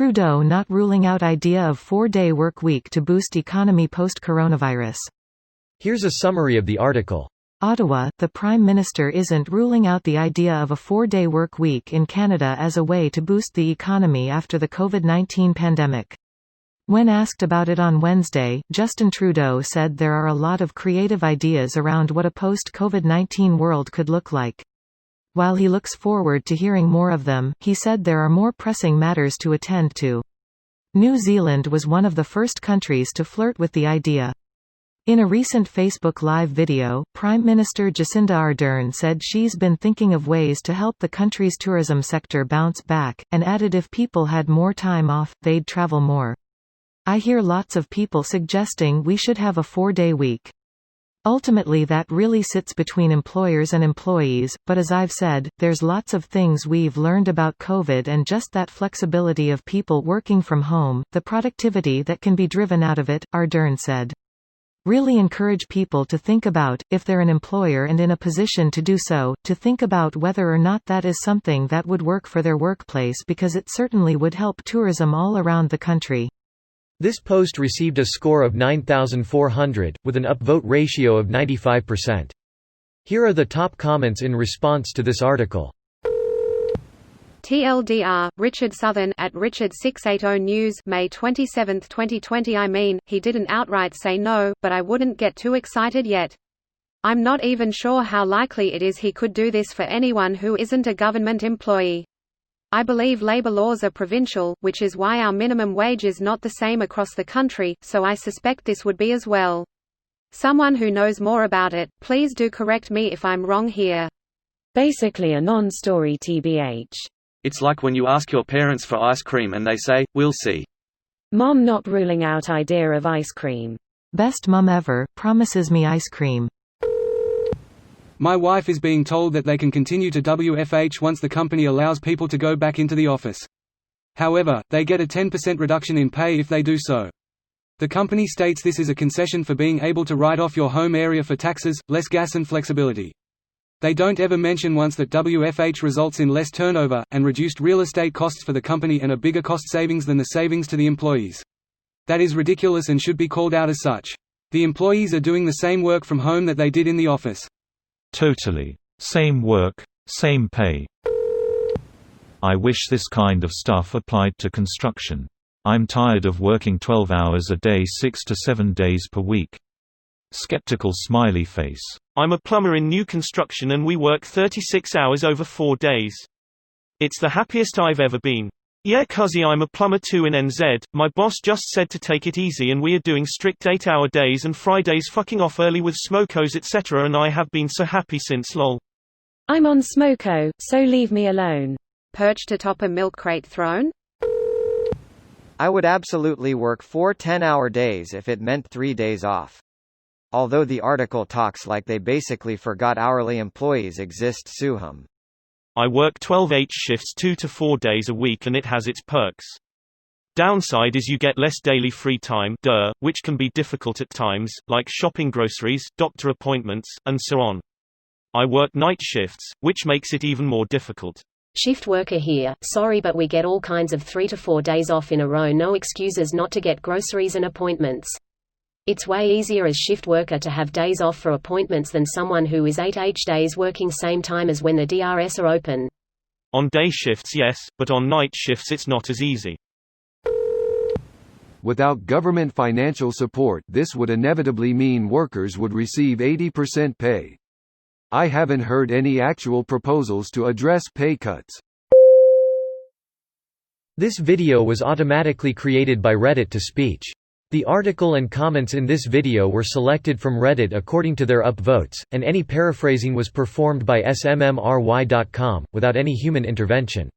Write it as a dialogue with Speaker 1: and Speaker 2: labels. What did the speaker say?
Speaker 1: Trudeau not ruling out idea of 4-day work week to boost economy post-coronavirus.
Speaker 2: Here's a summary of the article.
Speaker 1: Ottawa, the Prime Minister isn't ruling out the idea of a 4-day work week in Canada as a way to boost the economy after the COVID-19 pandemic. When asked about it on Wednesday, Justin Trudeau said there are a lot of creative ideas around what a post-COVID-19 world could look like. While he looks forward to hearing more of them, he said there are more pressing matters to attend to. New Zealand was one of the first countries to flirt with the idea. In a recent Facebook Live video, Prime Minister Jacinda Ardern said she's been thinking of ways to help the country's tourism sector bounce back, and added if people had more time off, they'd travel more. I hear lots of people suggesting we should have a 4-day week. Ultimately that really sits between employers and employees, but as I've said, there's lots of things we've learned about COVID and just that flexibility of people working from home, the productivity that can be driven out of it, Ardern said. Really encourage people to think about, if they're an employer and in a position to do so, to think about whether or not that is something that would work for their workplace because it certainly would help tourism all around the country.
Speaker 2: This post received a score of 9,400, with an upvote ratio of 95%. Here are the top comments in response to this article.
Speaker 3: TLDR, Richard Southern at Richard680 News, May 27, 2020. I mean, he didn't outright say no, but I wouldn't get too excited yet. I'm not even sure how likely it is he could do this for anyone who isn't a government employee. I believe labor laws are provincial, which is why our minimum wage is not the same across the country, so I suspect this would be as well. Someone who knows more about it, please do correct me if I'm wrong here.
Speaker 4: Basically a non-story TBH.
Speaker 5: It's like when you ask your parents for ice cream and they say, "We'll see."
Speaker 4: Mom not ruling out idea of ice cream.
Speaker 1: Best mum ever, promises me ice cream.
Speaker 6: My wife is being told that they can continue to WFH once the company allows people to go back into the office. However, they get a 10% reduction in pay if they do so. The company states this is a concession for being able to write off your home area for taxes, less gas and flexibility. They don't ever mention once that WFH results in less turnover, and reduced real estate costs for the company and a bigger cost savings than the savings to the employees. That is ridiculous and should be called out as such. The employees are doing the same work from home that they did in the office.
Speaker 7: Totally. Same work, same pay. I wish this kind of stuff applied to construction. I'm tired of working 12 hours a day 6 to 7 days per week. Skeptical smiley face.
Speaker 8: I'm a plumber in new construction and we work 36 hours over 4 days. It's the happiest I've ever been. Yeah, cuzzy, I'm a plumber too in NZ. My boss just said to take it easy and we are doing strict 8-hour days and Fridays fucking off early with smokos etc. and I have been so happy since lol.
Speaker 4: I'm on smoko, so leave me alone.
Speaker 3: Perched atop a milk crate throne?
Speaker 9: I would absolutely work 4 10-hour days if it meant 3 days off. Although the article talks like they basically forgot hourly employees exist. Suhum.
Speaker 8: I work 12/8 shifts 2 to 4 days a week and it has its perks. Downside is you get less daily free time, which can be difficult at times, like shopping groceries, doctor appointments, and so on. I work night shifts, which makes it even more difficult.
Speaker 10: Shift worker here, sorry but we get all kinds of 3 to 4 days off in a row, no excuses not to get groceries and appointments. It's way easier as shift worker to have days off for appointments than someone who is 8H days working same time as when the DRS are open.
Speaker 8: On day shifts yes, but on night shifts it's not as easy.
Speaker 11: Without government financial support, this would inevitably mean workers would receive 80% pay. I haven't heard any actual proposals to address pay cuts.
Speaker 2: This video was automatically created by Reddit to speech. The article and comments in this video were selected from Reddit according to their upvotes, and any paraphrasing was performed by smmry.com, without any human intervention.